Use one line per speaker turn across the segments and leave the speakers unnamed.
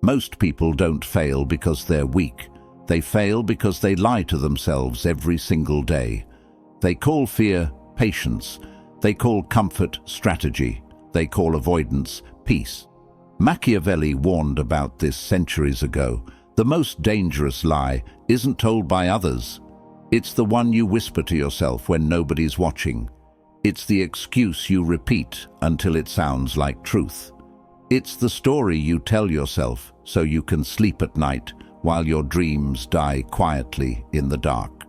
Most people don't fail because they're weak. They fail because they lie to themselves every single day. They call fear patience. They call comfort strategy. They call avoidance peace. Machiavelli warned about this centuries ago. The most dangerous lie isn't told by others. It's the one you whisper to yourself when nobody's watching. It's the excuse you repeat until it sounds like truth. It's the story you tell yourself so you can sleep at night while your dreams die quietly in the dark.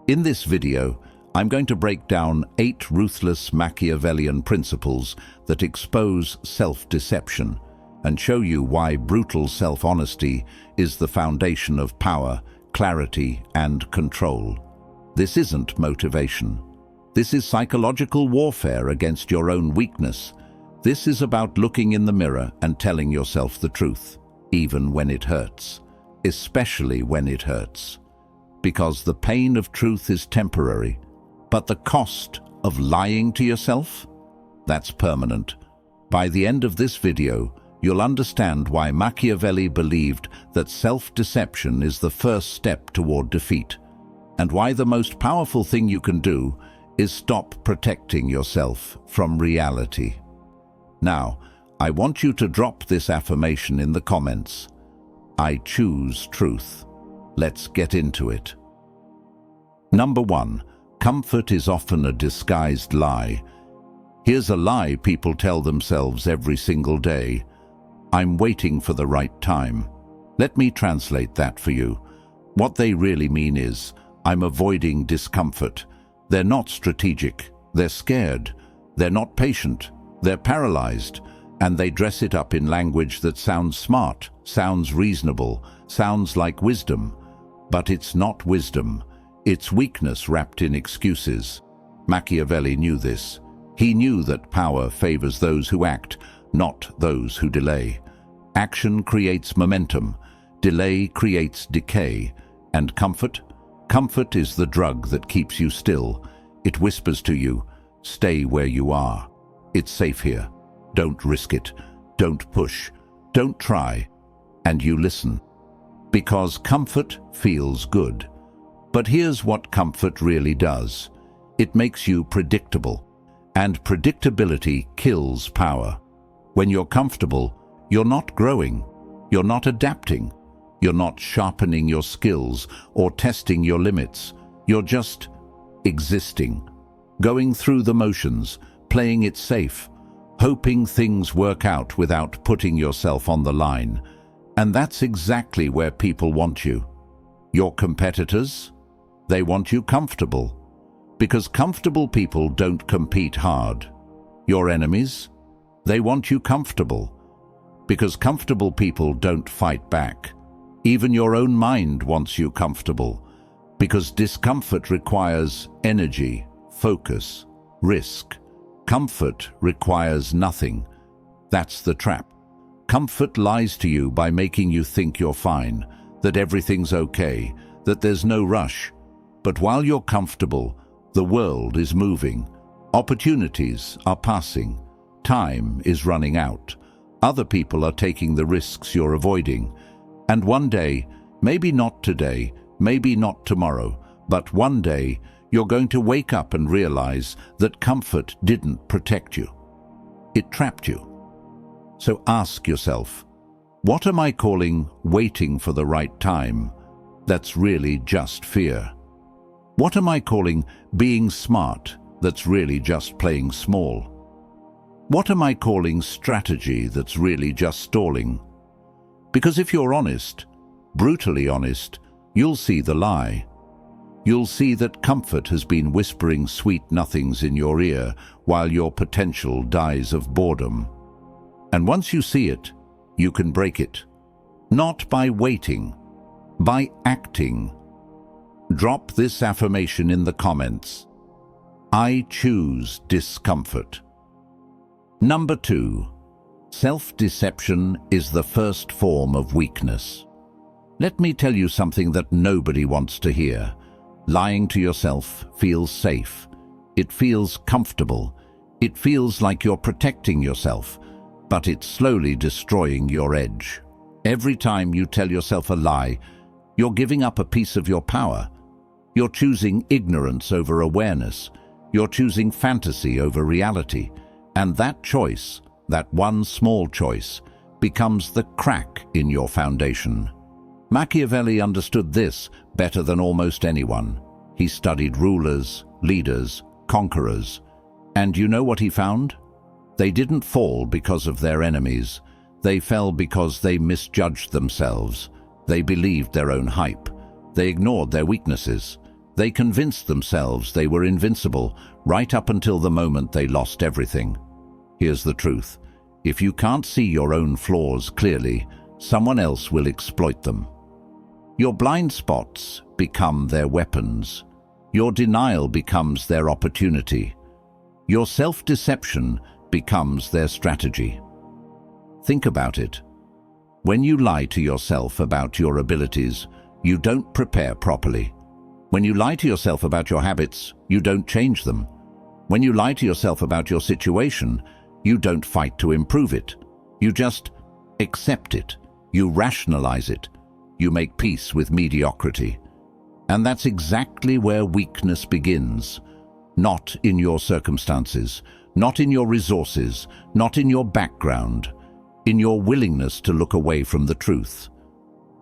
In this video, I'm going to break down 8 ruthless Machiavellian principles that expose self-deception and show you why brutal self-honesty is the foundation of power, clarity, and control. This isn't motivation. This is psychological warfare against your own weakness. This is about looking in the mirror and telling yourself the truth, even when it hurts, especially when it hurts. Because the pain of truth is temporary, but the cost of lying to yourself? That's permanent. By the end of this video, you'll understand why Machiavelli believed that self-deception is the first step toward defeat, and why the most powerful thing you can do is stop protecting yourself from reality. Now, I want you to drop this affirmation in the comments. I choose truth. Let's get into it. Number 1. Comfort is often a disguised lie. Here's a lie people tell themselves every single day. I'm waiting for the right time. Let me translate that for you. What they really mean is, I'm avoiding discomfort. They're not strategic. They're scared. They're not patient. They're paralyzed, and they dress it up in language that sounds smart, sounds reasonable, sounds like wisdom. But it's not wisdom. It's weakness wrapped in excuses. Machiavelli knew this. He knew that power favors those who act, not those who delay. Action creates momentum. Delay creates decay. And comfort? Comfort is the drug that keeps you still. It whispers to you, stay where you are. It's safe here. Don't risk it. Don't push. Don't try. And you listen. Because comfort feels good. But here's what comfort really does. It makes you predictable. And predictability kills power. When you're comfortable, you're not growing. You're not adapting. You're not sharpening your skills or testing your limits. You're just existing. Going through the motions, playing it safe, hoping things work out without putting yourself on the line. And that's exactly where people want you. Your competitors? They want you comfortable. Because comfortable people don't compete hard. Your enemies? They want you comfortable. Because comfortable people don't fight back. Even your own mind wants you comfortable. Because discomfort requires energy, focus, risk. Comfort requires nothing. That's the trap. Comfort lies to you by making you think you're fine, that everything's okay, that there's no rush. But while you're comfortable, the world is moving. Opportunities are passing. Time is running out. Other people are taking the risks you're avoiding. And one day, maybe not today, maybe not tomorrow, but one day, you're going to wake up and realize that comfort didn't protect you. It trapped you. So ask yourself, what am I calling waiting for the right time that's really just fear? What am I calling being smart that's really just playing small? What am I calling strategy that's really just stalling? Because if you're honest, brutally honest, you'll see the lie. You'll see that comfort has been whispering sweet nothings in your ear while your potential dies of boredom. And once you see it, you can break it. Not by waiting, by acting. Drop this affirmation in the comments. I choose discomfort. Number 2. Self-deception is the first form of weakness. Let me tell you something that nobody wants to hear. Lying to yourself feels safe. It feels comfortable. It feels like you're protecting yourself, but it's slowly destroying your edge. Every time you tell yourself a lie, you're giving up a piece of your power. You're choosing ignorance over awareness. You're choosing fantasy over reality. And that choice, that one small choice, becomes the crack in your foundation. Machiavelli understood this better than almost anyone. He studied rulers, leaders, conquerors. And you know what he found? They didn't fall because of their enemies. They fell because they misjudged themselves. They believed their own hype. They ignored their weaknesses. They convinced themselves they were invincible right up until the moment they lost everything. Here's the truth. If you can't see your own flaws clearly, someone else will exploit them. Your blind spots become their weapons. Your denial becomes their opportunity. Your self-deception becomes their strategy. Think about it. When you lie to yourself about your abilities, you don't prepare properly. When you lie to yourself about your habits, you don't change them. When you lie to yourself about your situation, you don't fight to improve it. You just accept it. You rationalize it. You make peace with mediocrity. And that's exactly where weakness begins. Not in your circumstances, not in your resources, not in your background, in your willingness to look away from the truth.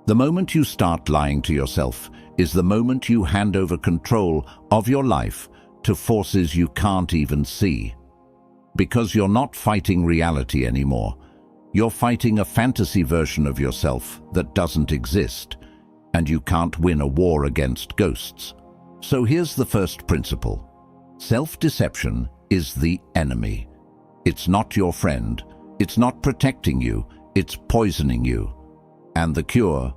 The moment you start lying to yourself is the moment you hand over control of your life to forces you can't even see. Because you're not fighting reality anymore. You're fighting a fantasy version of yourself that doesn't exist, and you can't win a war against ghosts. So here's the first principle. Self-deception is the enemy. It's not your friend. It's not protecting you. It's poisoning you. And the cure?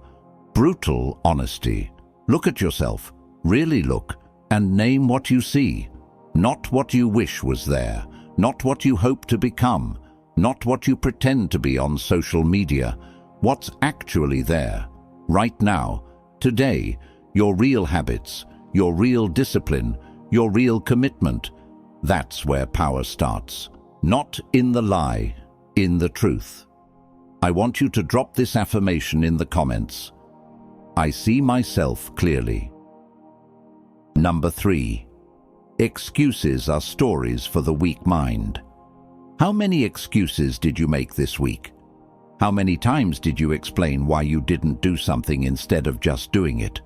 Brutal honesty. Look at yourself. Really look. And name what you see. Not what you wish was there. Not what you hope to become. Not what you pretend to be on social media. What's actually there. Right now. Today. Your real habits. Your real discipline. Your real commitment. That's where power starts. Not in the lie. In the truth. I want you to drop this affirmation in the comments. I see myself clearly. Number 3. Excuses are stories for the weak mind. How many excuses did you make this week? How many times did you explain why you didn't do something instead of just doing it?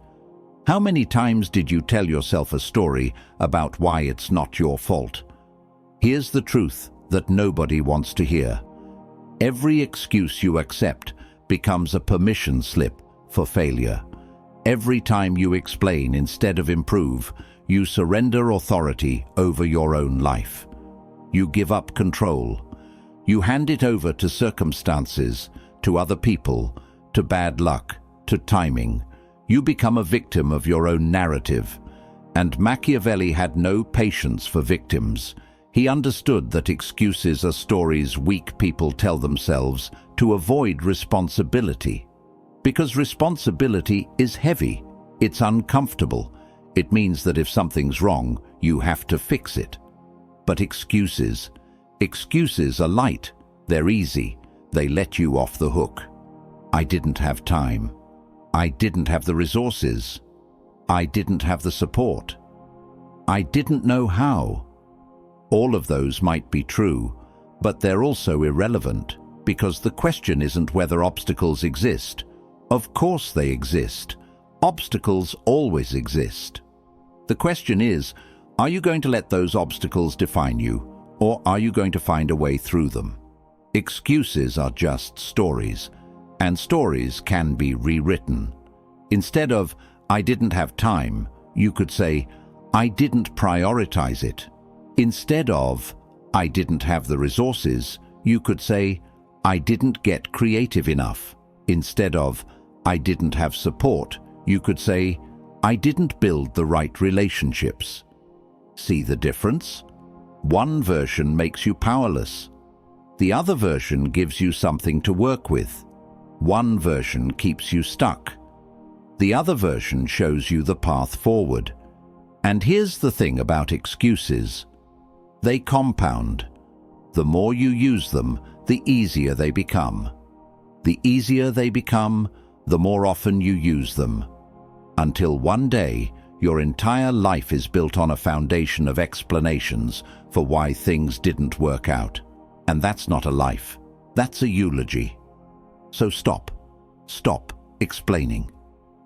How many times did you tell yourself a story about why it's not your fault? Here's the truth that nobody wants to hear. Every excuse you accept becomes a permission slip for failure. Every time you explain instead of improve, you surrender authority over your own life. You give up control. You hand it over to circumstances, to other people, to bad luck, to timing. You become a victim of your own narrative. And Machiavelli had no patience for victims. He understood that excuses are stories weak people tell themselves to avoid responsibility. Because responsibility is heavy. It's uncomfortable. It means that if something's wrong, you have to fix it. But excuses are light. They're easy. They let you off the hook. I didn't have time. I didn't have the resources. I didn't have the support. I didn't know how. All of those might be true, but they're also irrelevant, because the question isn't whether obstacles exist. Of course they exist. Obstacles always exist. The question is, are you going to let those obstacles define you, or are you going to find a way through them? Excuses are just stories, and stories can be rewritten. Instead of, I didn't have time, you could say, I didn't prioritize it. Instead of, I didn't have the resources, you could say, I didn't get creative enough. Instead of, I didn't have support, you could say, I didn't build the right relationships. See the difference? One version makes you powerless. The other version gives you something to work with. One version keeps you stuck. The other version shows you the path forward. And here's the thing about excuses. They compound. The more you use them, the easier they become. The easier they become, the more often you use them. Until one day, your entire life is built on a foundation of explanations for why things didn't work out. And that's not a life. That's a eulogy. So stop. Stop explaining.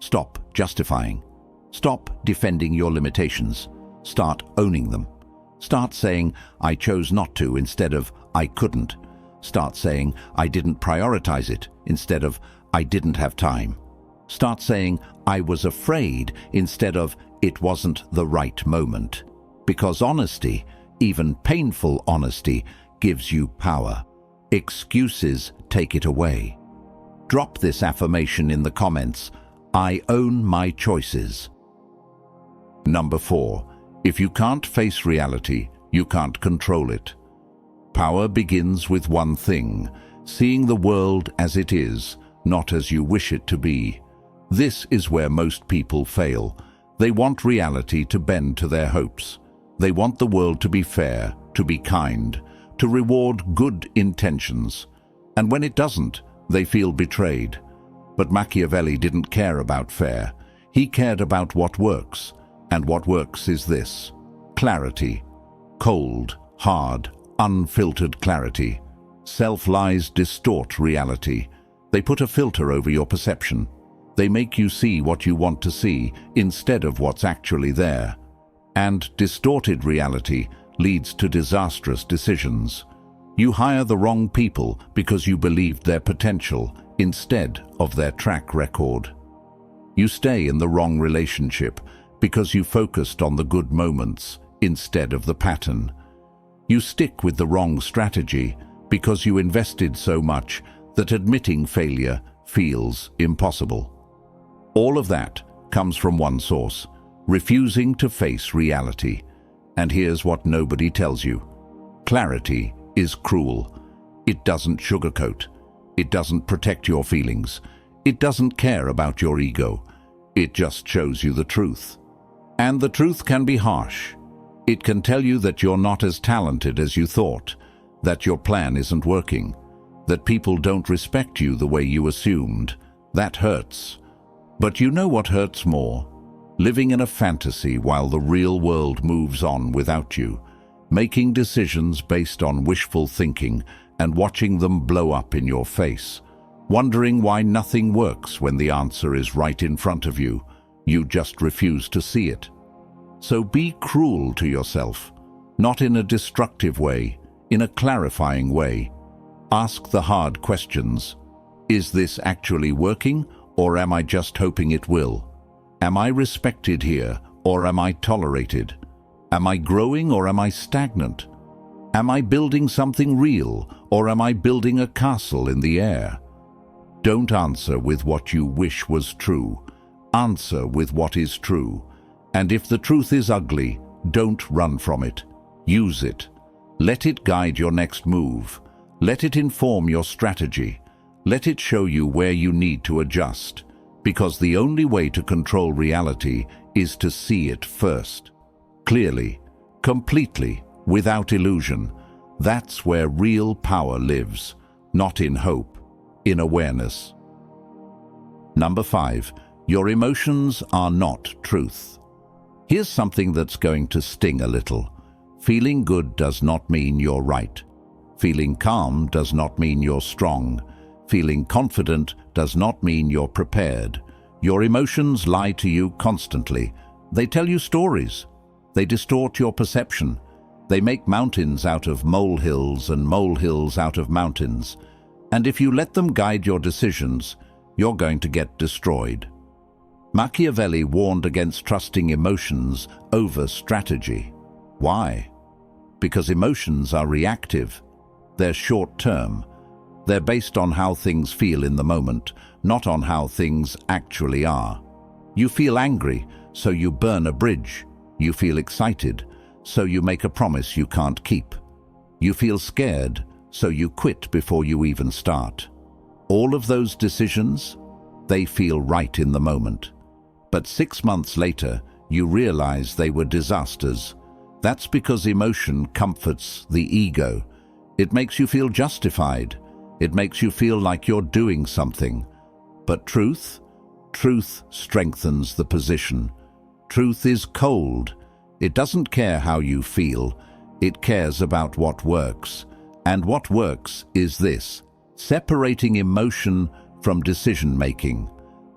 Stop justifying. Stop defending your limitations. Start owning them. Start saying, I chose not to instead of I couldn't. Start saying, I didn't prioritize it instead of I didn't have time. Start saying, I was afraid instead of it wasn't the right moment. Because honesty, even painful honesty, gives you power. Excuses take it away. Drop this affirmation in the comments. I own my choices. Number 4. If you can't face reality, you can't control it. Power begins with one thing: seeing the world as it is, not as you wish it to be. This is where most people fail. They want reality to bend to their hopes. They want the world to be fair, to be kind, to reward good intentions. And when it doesn't, they feel betrayed. But Machiavelli didn't care about fair. He cared about what works. And what works is this: clarity. Cold, hard, unfiltered clarity. Self-lies distort reality. They put a filter over your perception. They make you see what you want to see instead of what's actually there. And distorted reality leads to disastrous decisions. You hire the wrong people because you believed their potential instead of their track record. You stay in the wrong relationship because you focused on the good moments instead of the pattern. You stick with the wrong strategy because you invested so much that admitting failure feels impossible. All of that comes from one source: refusing to face reality. And here's what nobody tells you. Clarity is cruel. It doesn't sugarcoat. It doesn't protect your feelings. It doesn't care about your ego. It just shows you the truth. And the truth can be harsh. It can tell you that you're not as talented as you thought, that your plan isn't working, that people don't respect you the way you assumed. That hurts. But you know what hurts more? Living in a fantasy while the real world moves on without you, making decisions based on wishful thinking and watching them blow up in your face, wondering why nothing works when the answer is right in front of you. You just refuse to see it. So be cruel to yourself, not in a destructive way, in a clarifying way. Ask the hard questions. Is this actually working, or am I just hoping it will? Am I respected here, or am I tolerated? Am I growing, or am I stagnant? Am I building something real, or am I building a castle in the air? Don't answer with what you wish was true. Answer with what is true. And if the truth is ugly, don't run from it. Use it. Let it guide your next move. Let it inform your strategy. Let it show you where you need to adjust. Because the only way to control reality is to see it first. Clearly, completely, without illusion. That's where real power lives. Not in hope, in awareness. Number 5. Your emotions are not truth. Here's something that's going to sting a little. Feeling good does not mean you're right. Feeling calm does not mean you're strong. Feeling confident does not mean you're prepared. Your emotions lie to you constantly. They tell you stories. They distort your perception. They make mountains out of molehills and molehills out of mountains. And if you let them guide your decisions, you're going to get destroyed. Machiavelli warned against trusting emotions over strategy. Why? Because emotions are reactive. They're short-term. They're based on how things feel in the moment, not on how things actually are. You feel angry, so you burn a bridge. You feel excited, so you make a promise you can't keep. You feel scared, so you quit before you even start. All of those decisions, they feel right in the moment. But 6 months later, you realize they were disasters. That's because emotion comforts the ego. It makes you feel justified. It makes you feel like you're doing something. But truth? Truth strengthens the position. Truth is cold. It doesn't care how you feel. It cares about what works. And what works is this: separating emotion from decision-making.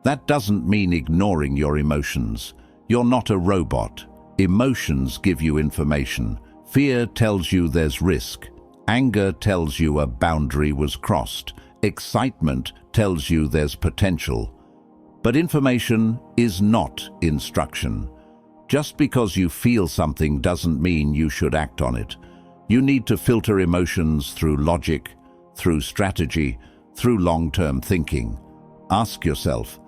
That doesn't mean ignoring your emotions. You're not a robot. Emotions give you information. Fear tells you there's risk. Anger tells you a boundary was crossed. Excitement tells you there's potential. But information is not instruction. Just because you feel something doesn't mean you should act on it. You need to filter emotions through logic, through strategy, through long-term thinking. Ask yourself,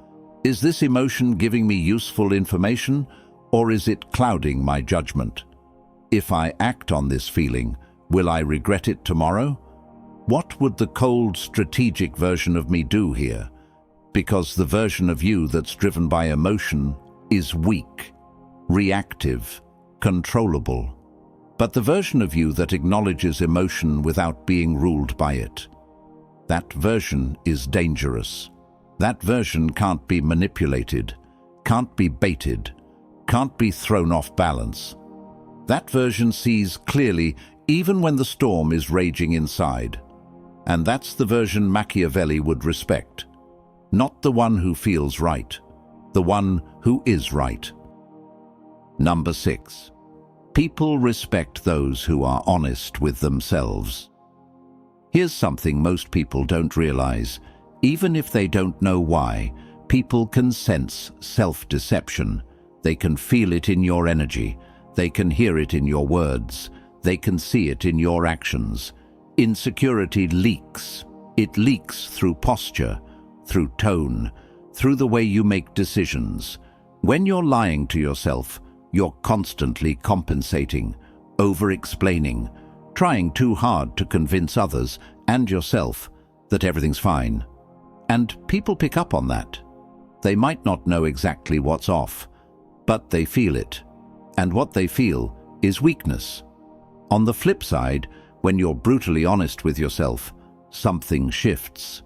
is this emotion giving me useful information, or is it clouding my judgment? If I act on this feeling, will I regret it tomorrow? What would the cold, strategic version of me do here? Because the version of you that's driven by emotion is weak, reactive, controllable. But the version of you that acknowledges emotion without being ruled by it, that version is dangerous. That version can't be manipulated, can't be baited, can't be thrown off balance. That version sees clearly even when the storm is raging inside. And that's the version Machiavelli would respect. Not the one who feels right, the one who is right. Number 6. People respect those who are honest with themselves. Here's something most people don't realize. Even if they don't know why, people can sense self-deception. They can feel it in your energy. They can hear it in your words. They can see it in your actions. Insecurity leaks. It leaks through posture, through tone, through the way you make decisions. When you're lying to yourself, you're constantly compensating, over-explaining, trying too hard to convince others and yourself that everything's fine. And people pick up on that. They might not know exactly what's off, but they feel it. And what they feel is weakness. On the flip side, when you're brutally honest with yourself, something shifts.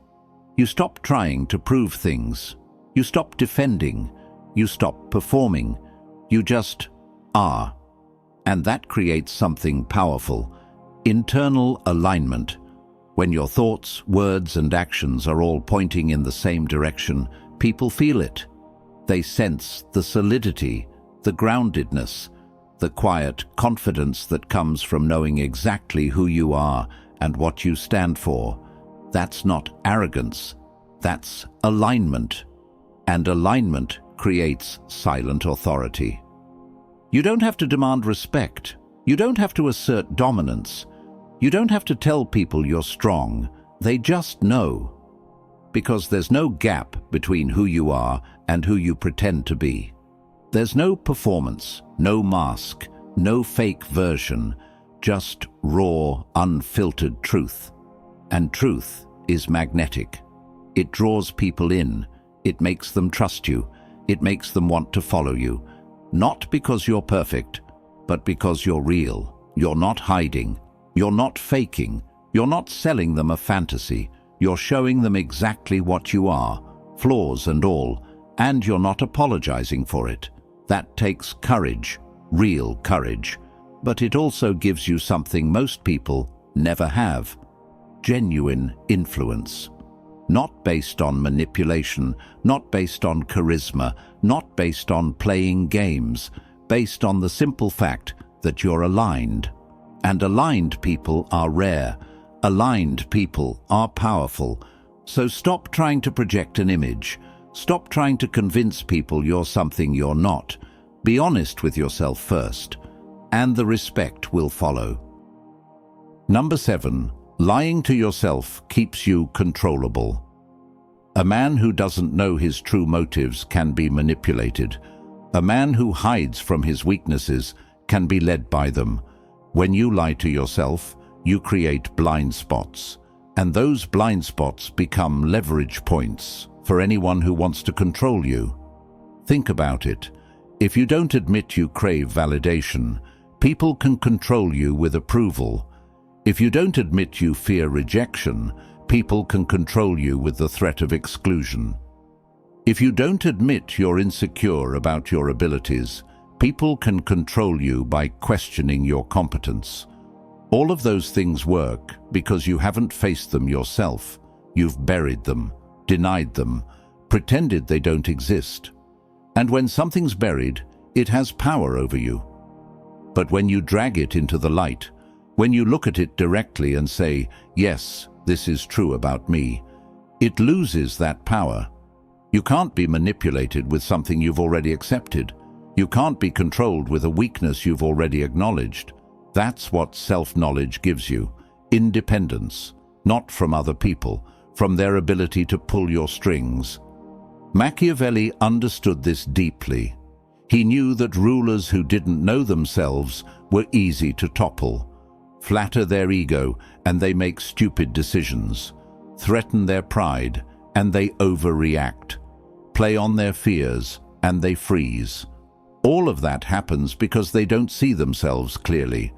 You stop trying to prove things. You stop defending. You stop performing. You just are. And that creates something powerful. Internal alignment. When your thoughts, words, and actions are all pointing in the same direction, people feel it. They sense the solidity, the groundedness, the quiet confidence that comes from knowing exactly who you are and what you stand for. That's not arrogance. That's alignment. And alignment creates silent authority. You don't have to demand respect. You don't have to assert dominance. You don't have to tell people you're strong. They just know. Because there's no gap between who you are and who you pretend to be. There's no performance, no mask, no fake version, just raw, unfiltered truth. And truth is magnetic. It draws people in. It makes them trust you. It makes them want to follow you. Not because you're perfect, but because you're real. You're not hiding. You're not faking. You're not selling them a fantasy. You're showing them exactly what you are, flaws and all, and you're not apologizing for it. That takes courage, real courage. But it also gives you something most people never have: genuine influence. Not based on manipulation, not based on charisma, not based on playing games, based on the simple fact that you're aligned. And aligned people are rare. Aligned people are powerful. So stop trying to project an image. Stop trying to convince people you're something you're not. Be honest with yourself first, and the respect will follow. Number 7. Lying to yourself keeps you controllable. A man who doesn't know his true motives can be manipulated. A man who hides from his weaknesses can be led by them. When you lie to yourself, you create blind spots, and those blind spots become leverage points for anyone who wants to control you. Think about it. If you don't admit you crave validation, people can control you with approval. If you don't admit you fear rejection, people can control you with the threat of exclusion. If you don't admit you're insecure about your abilities, people can control you by questioning your competence. All of those things work because you haven't faced them yourself. You've buried them, denied them, pretended they don't exist. And when something's buried, it has power over you. But when you drag it into the light, when you look at it directly and say, yes, this is true about me, it loses that power. You can't be manipulated with something you've already accepted. You can't be controlled with a weakness you've already acknowledged. That's what self-knowledge gives you. Independence, not from other people, from their ability to pull your strings. Machiavelli understood this deeply. He knew that rulers who didn't know themselves were easy to topple, flatter their ego, and they make stupid decisions, threaten their pride, and they overreact, play on their fears, and they freeze. All of that happens because they don't see themselves clearly.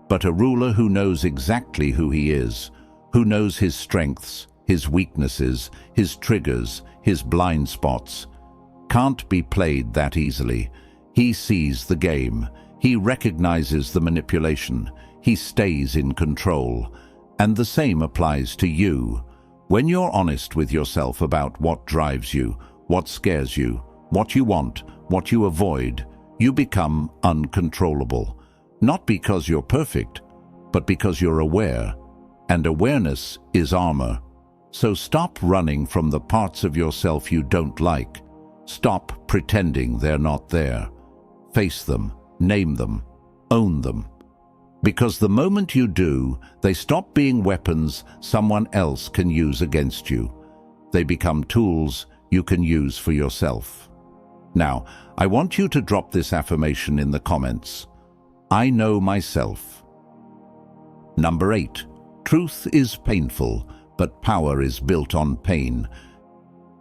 But a ruler who knows exactly who he is, who knows his strengths, his weaknesses, his triggers, his blind spots, can't be played that easily. He sees the game. He recognizes the manipulation. He stays in control. And the same applies to you. When you're honest with yourself about what drives you, what scares you, what you want, what you avoid, you become uncontrollable. Not because you're perfect, but because you're aware. And awareness is armor. So stop running from the parts of yourself you don't like. Stop pretending they're not there. Face them, name them, own them. Because the moment you do, they stop being weapons someone else can use against you. They become tools you can use for yourself. Now, I want you to drop this affirmation in the comments. I know myself. Number 8. Truth is painful, but power is built on pain.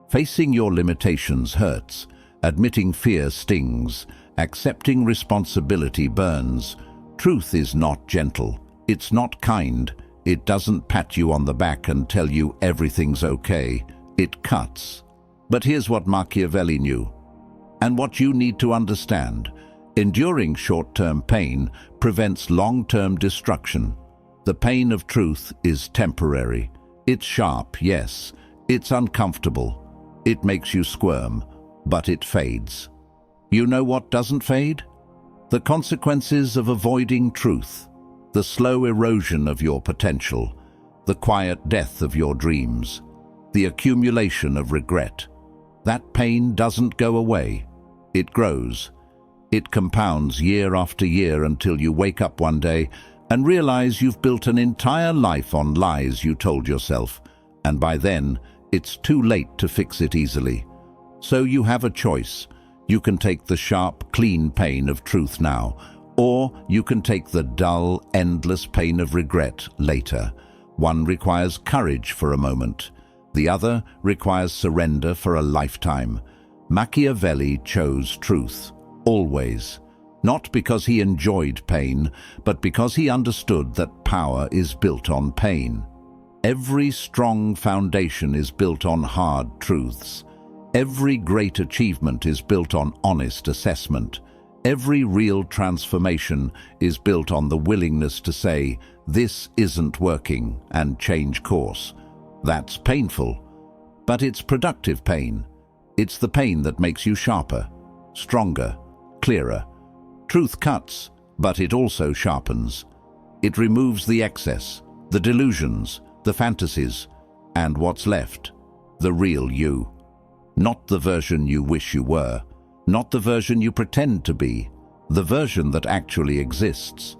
Facing your limitations hurts. Admitting fear stings. Accepting responsibility burns. Truth is not gentle. It's not kind. It doesn't pat you on the back and tell you everything's okay. It cuts. But here's what Machiavelli knew, and what you need to understand. Enduring short-term pain prevents long-term destruction. The pain of truth is temporary. It's sharp, yes. It's uncomfortable. It makes you squirm, but it fades. You know what doesn't fade? The consequences of avoiding truth, the slow erosion of your potential, the quiet death of your dreams, the accumulation of regret. That pain doesn't go away. It grows. It compounds year after year until you wake up one day and realize you've built an entire life on lies you told yourself, and by then, it's too late to fix it easily. So you have a choice. You can take the sharp, clean pain of truth now, or you can take the dull, endless pain of regret later. One requires courage for a moment. The other requires surrender for a lifetime. Machiavelli chose truth, always. Not because he enjoyed pain, but because he understood that power is built on pain. Every strong foundation is built on hard truths. Every great achievement is built on honest assessment. Every real transformation is built on the willingness to say, this isn't working, and change course. That's painful, but it's productive pain. It's the pain that makes you sharper, stronger, clearer. Truth cuts, but it also sharpens. It removes the excess, the delusions, the fantasies, and what's left, the real you. Not the version you wish you were, not the version you pretend to be, the version that actually exists.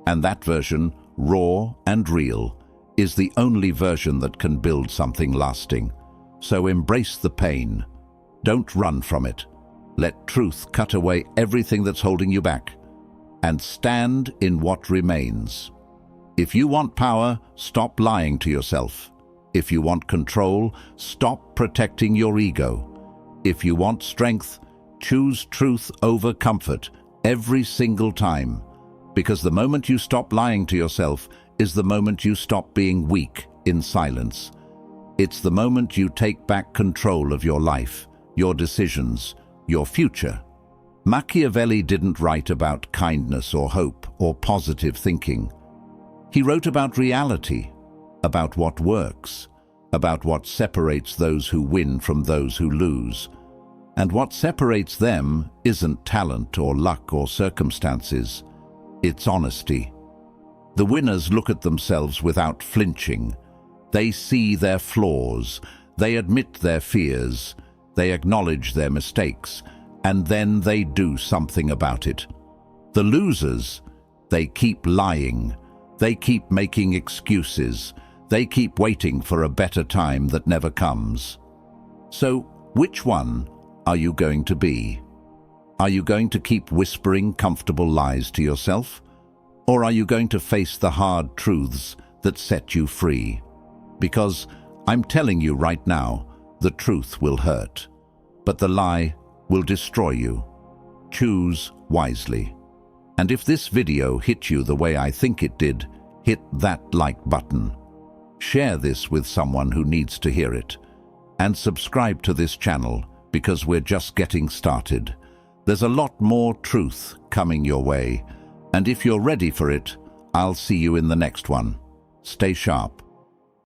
And that version, raw and real, is the only version that can build something lasting. So embrace the pain. Don't run from it. Let truth cut away everything that's holding you back, and stand in what remains. If you want power, stop lying to yourself. If you want control, stop protecting your ego. If you want strength, choose truth over comfort every single time. Because the moment you stop lying to yourself is the moment you stop being weak in silence. It's the moment you take back control of your life, your decisions, your future. Machiavelli didn't write about kindness or hope or positive thinking. He wrote about reality, about what works, about what separates those who win from those who lose. And what separates them isn't talent or luck or circumstances, it's honesty. The winners look at themselves without flinching. They see their flaws, they admit their fears, they acknowledge their mistakes, and then they do something about it. The losers, they keep lying, they keep making excuses, they keep waiting for a better time that never comes. So, which one are you going to be? Are you going to keep whispering comfortable lies to yourself? Or are you going to face the hard truths that set you free? Because I'm telling you right now, the truth will hurt, but the lie will destroy you. Choose wisely. And if this video hit you the way I think it did, hit that like button. Share this with someone who needs to hear it. And subscribe to this channel, because we're just getting started. There's a lot more truth coming your way, and if you're ready for it, I'll see you in the next one. Stay sharp.